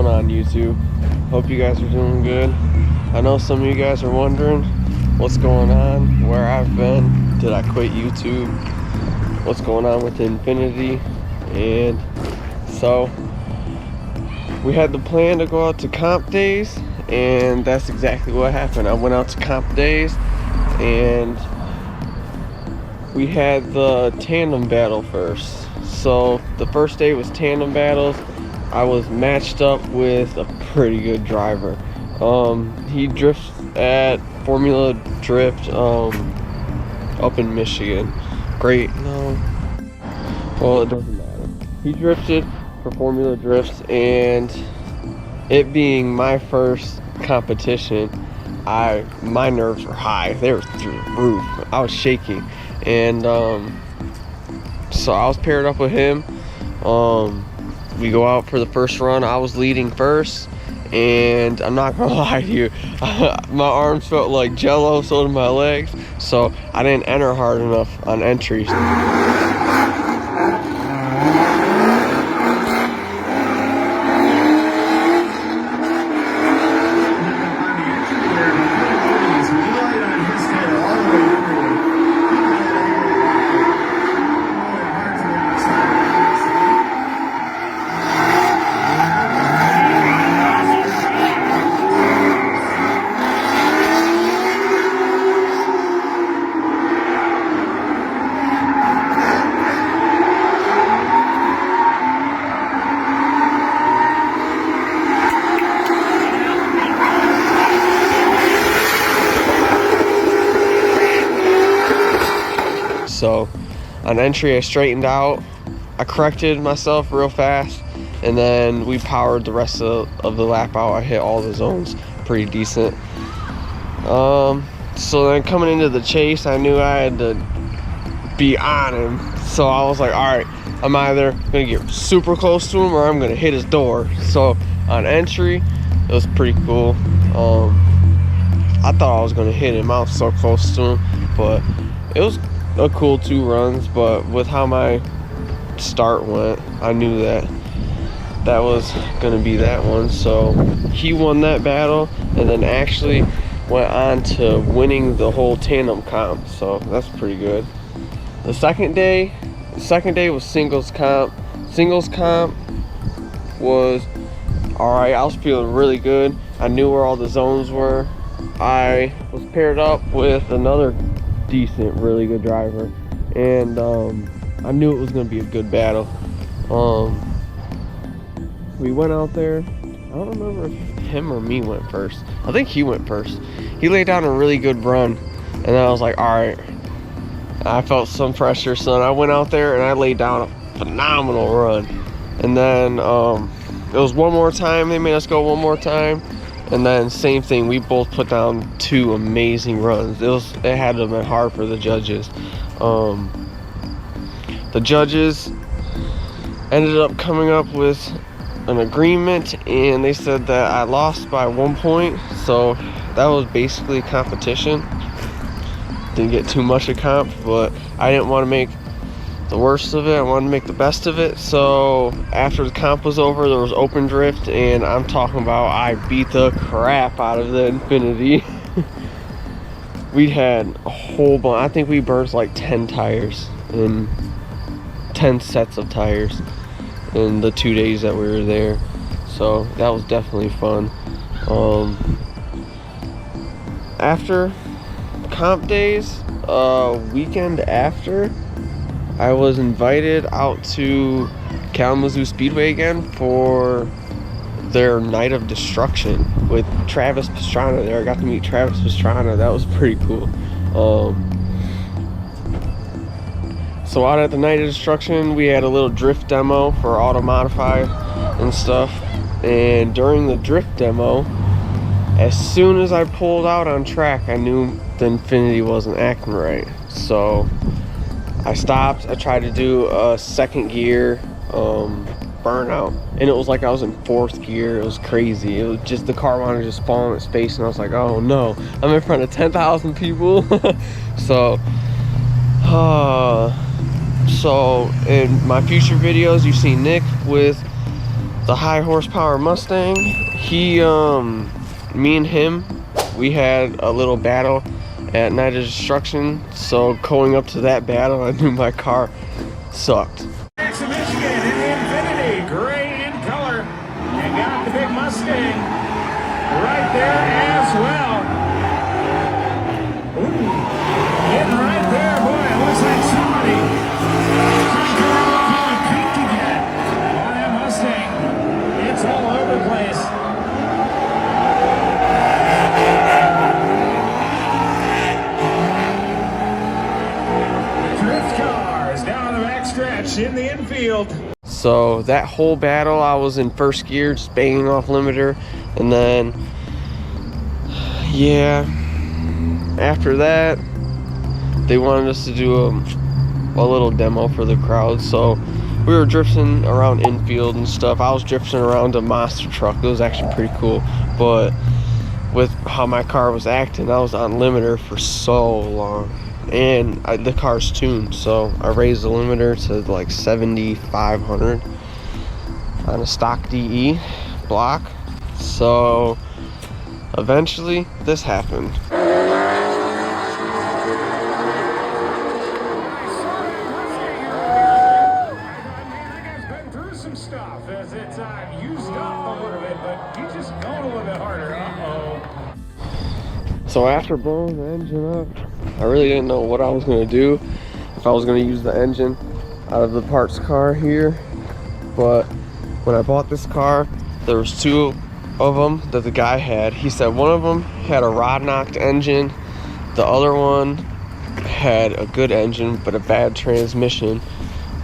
going on, YouTube? Hope you guys are doing good. I know some of you guys are wondering what's going on, where I've been, did I quit YouTube, what's going on with Infinity. And so we had the plan to go out to comp days, and that's exactly what happened. I went out to comp days and we had the tandem battle first. So the first day was tandem battles. I was matched up with a pretty good driver. He drifts at Formula Drift up in Michigan. Great. No. Well, it doesn't matter. He drifted for Formula Drifts, and it being my first competition, my nerves were high. They were through the roof. I was shaking. And so I was paired up with him. We go out for the first run. I was leading first, and I'm not gonna lie to you, my arms felt like jello, so did my legs. So I didn't enter hard enough on entries. So on entry, I straightened out, I corrected myself real fast, and then we powered the rest of the lap out. I hit all the zones pretty decent. So then coming into the chase, I knew I had to be on him. So I was like, all right, I'm either gonna get super close to him or I'm gonna hit his door. So on entry, it was pretty cool. I thought I was gonna hit him. I was so close to him, but it was a cool 2 runs. But with how my start went, I knew that was gonna be that one. So he won that battle, and then actually went on to winning the whole tandem comp. So that's pretty good. The second day was singles comp. Singles comp was all right. I was feeling really good. I knew where all the zones were. I was paired up with another decent, really good driver, and I knew it was going to be a good battle. We went out there. I don't remember if him or me went first. I think he went first. He laid down a really good run, and then I was like, all right. I felt some pressure, so then I went out there and I laid down a phenomenal run. And then it was one more time. They made us go one more time. And then same thing, we both put down 2 amazing runs. It had to have been hard for the judges. The judges ended up coming up with an agreement, and they said that I lost by 1 point. So that was basically competition. Didn't get too much of comp, but I didn't want to make the worst of it. I wanted to make the best of it. So after the comp was over, there was open drift, and I'm talking about I beat the crap out of the Infinity. We had a whole bunch. I think we burned like 10 tires and 10 sets of tires in the 2 days that we were there. So that was definitely fun. After comp days, weekend after, I was invited out to Kalamazoo Speedway again for their night of destruction with Travis Pastrana there. I got to meet Travis Pastrana. That was pretty cool. So out at the night of destruction, we had a little drift demo for Auto Modify and stuff. And during the drift demo, as soon as I pulled out on track, I knew the Infinity wasn't acting right. So I stopped. I tried to do a second gear burnout, and it was like I was in 4th gear. It was crazy. It was just the car wanted to just fall on its face, and I was like, oh no, I'm in front of 10,000 people. So in my future videos, you see Nick with the high horsepower Mustang. He, me and him, we had a little battle at Night of Destruction. So going up to that battle, I knew my car sucked. Jackson, Michigan, in the Infinity, gray in color. And got the big Mustang right there as well. Ooh, getting right there, boy. It looks like somebody peaked again on that Mustang. It's all over the place. Drift cars down the backstretch in the infield. So that whole battle, I was in first gear, just banging off limiter, and then, yeah, after that, they wanted us to do a little demo for the crowd. So we were drifting around infield and stuff. I was drifting around a monster truck. It was actually pretty cool, but with how my car was acting, I was on limiter for so long. And the car's tuned, so I raised the limiter to like 7,500 on a stock DE block. So eventually this happened. So after blowing the engine up, I really didn't know what I was going to do, if I was going to use the engine out of the parts car here. But when I bought this car, there was two of them that the guy had. He said one of them had a rod knocked engine, the other one had a good engine but a bad transmission.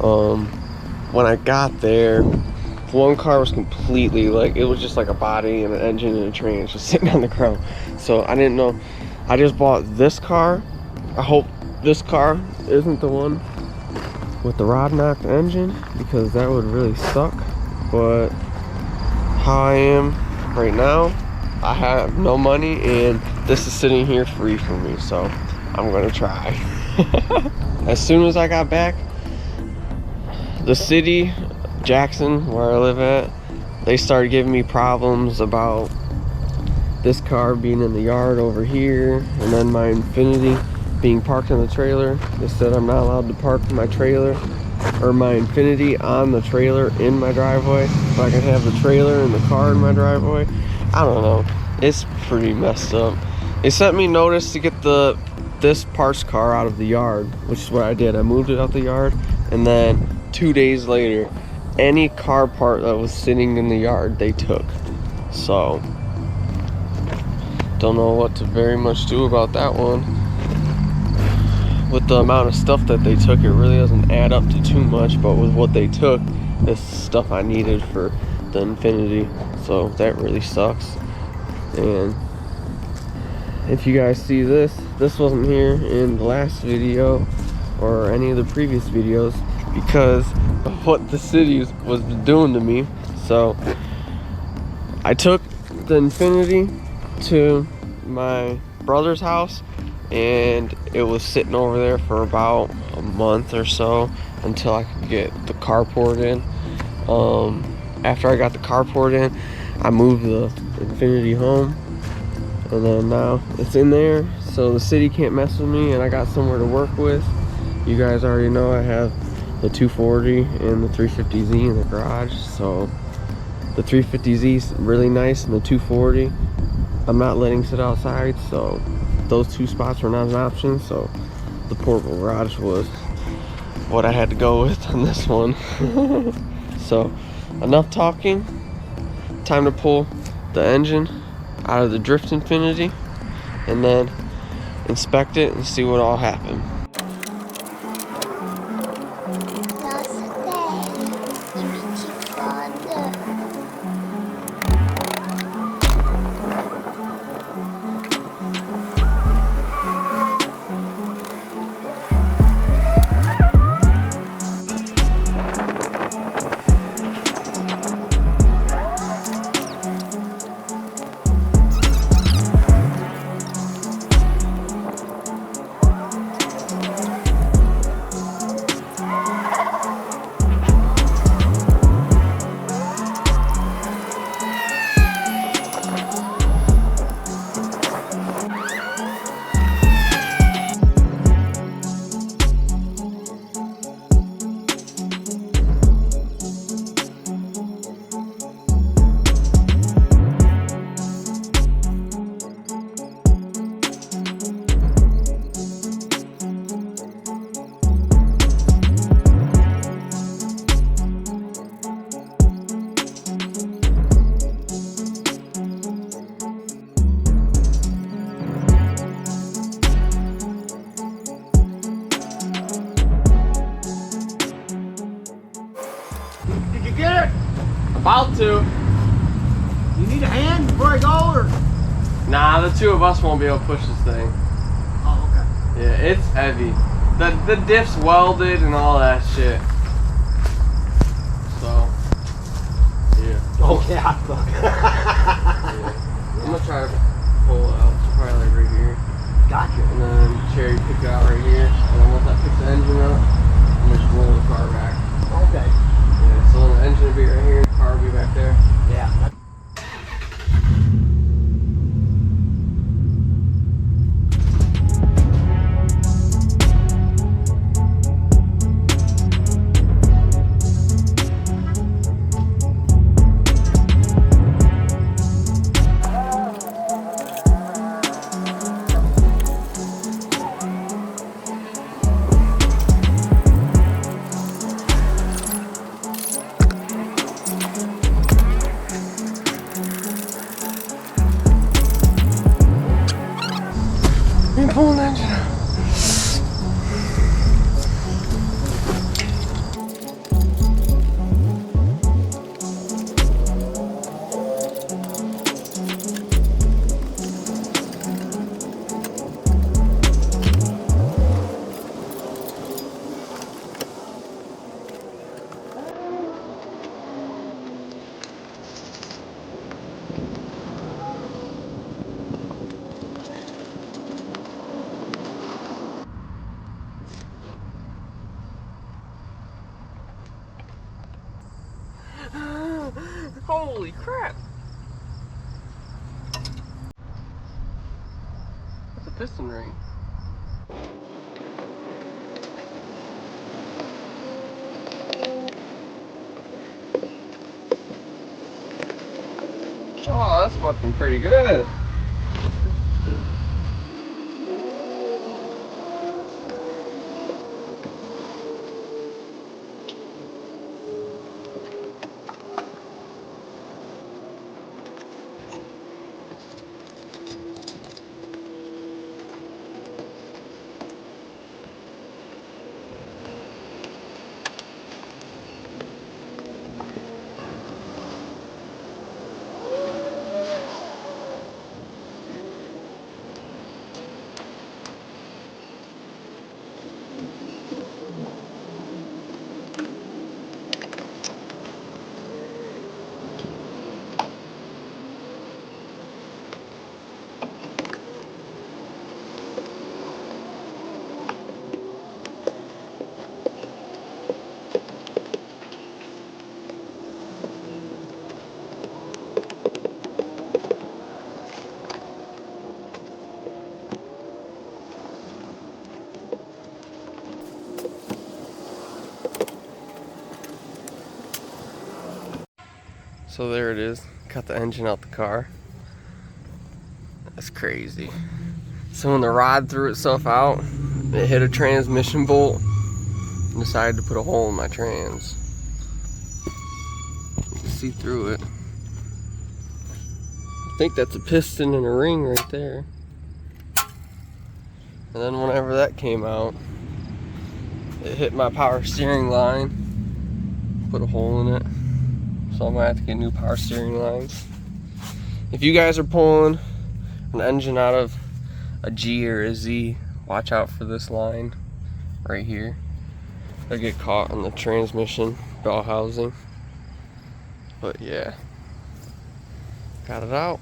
When I got there, one car was completely, like, it was just like a body and an engine and a trans just sitting on the ground. So I didn't know. I just bought this car. I hope this car isn't the one with the rod knocked engine, because that would really suck. But how I am right now, I have no money and this is sitting here free for me, so I'm gonna try. As soon as I got back, the city, Jackson, where I live at, they started giving me problems about this car being in the yard over here, and then my Infinity being parked in the trailer. They said I'm not allowed to park my trailer or my Infinity on the trailer in my driveway, so I can have the trailer and the car in my driveway. I don't know, it's pretty messed up. They sent me notice to get this parts car out of the yard, which is what I did. I moved it out the yard, and then 2 days later, any car part that was sitting in the yard they took. So don't know what to very much do about that one. With the amount of stuff that they took, it really doesn't add up to too much, but with what they took, it's stuff I needed for the Infinity, so that really sucks. And if you guys see this wasn't here in the last video or any of the previous videos because of what the city was doing to me. So I took the Infinity to my brother's house, and it was sitting over there for about a month or so until I could get the carport in. After I got the carport in, I moved the Infinity home, and then now it's in there, so the city can't mess with me, and I got somewhere to work with. You guys already know I have the 240 and the 350Z in the garage, so the 350Z is really nice, and the 240 I'm not letting sit outside, so those two spots were not an option. So the portable garage was what I had to go with on this one. So enough talking, time to pull the engine out of the Drift Infinity and then inspect it and see what all happened. About to. You need a hand before I go, or? Nah, the two of us won't be able to push this thing. Oh, okay. Yeah, it's heavy. The diff's welded and all that shit. So, yeah. Oh, yeah. I'm gonna try to pull it out, probably like right here. Gotcha. And then cherry pick it out right here. And then once I pick the engine up, I'm gonna just roll the car back. Okay. Yeah, so the engine will be right here, the car will be back there. Yeah. You're pulling the engine out. Holy crap! That's a piston ring. Oh, that's fucking pretty good. So there it is. Cut the engine out the car. That's crazy. So when the rod threw itself out, it hit a transmission bolt and decided to put a hole in my trans. You can see through it. I think that's a piston and a ring right there. And then whenever that came out, it hit my power steering line, put a hole in it. So I'm gonna have to get new power steering lines. If you guys are pulling an engine out of a G or a Z, watch out for this line right here. It'll get caught in the transmission bell housing. But yeah, got it out.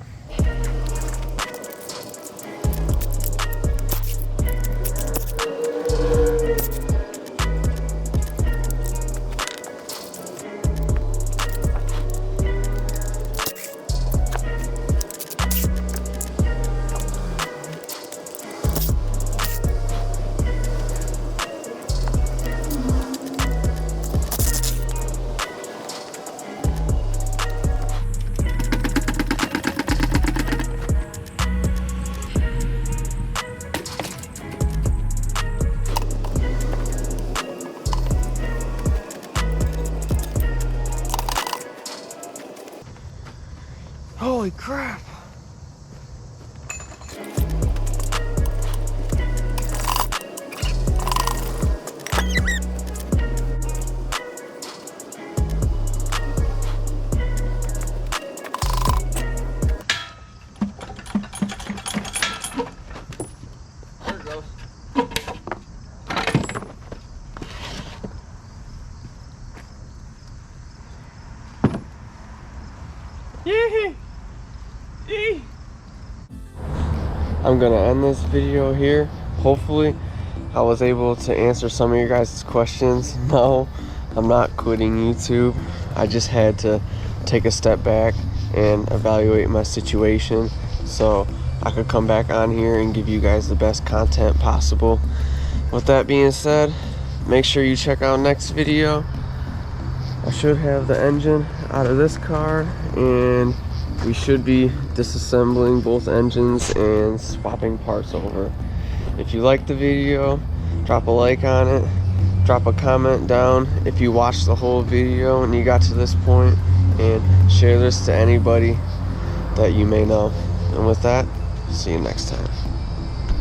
I'm gonna end this video here. Hopefully I was able to answer some of your guys' questions. No, I'm not quitting YouTube. I just had to take a step back and evaluate my situation so I could come back on here and give you guys the best content possible. With that being said, make sure you check out next video. I should have the engine out of this car, and we should be disassembling both engines and swapping parts over. If you liked the video, drop a like on it, drop a comment down if you watched the whole video and you got to this point, and share this to anybody that you may know. And with that, see you next time.